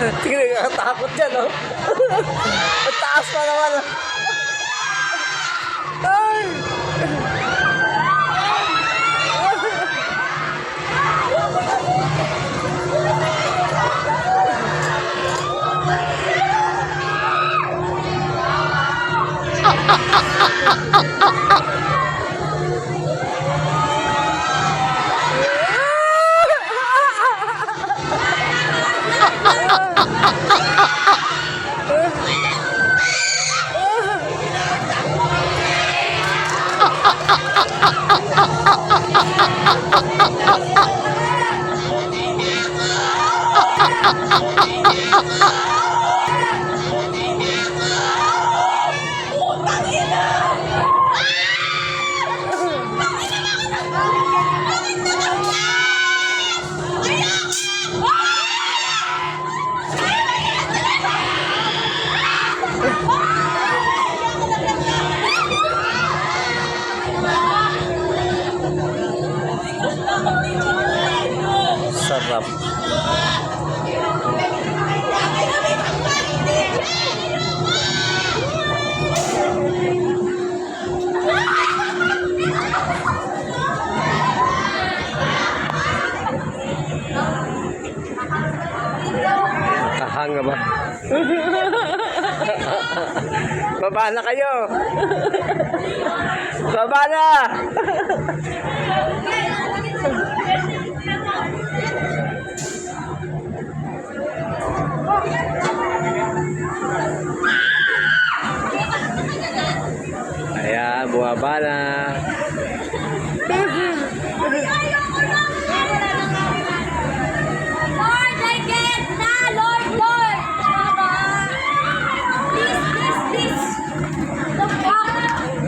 Tingnan nga, takot dyan, oh. Ang taas pa naman, oh. Ay! Sarap. Kahanga ba? Baba na kayo. Baba na. Ayan, bumaba na. Lord, I get na! Lord, Lord! Please. The fuck?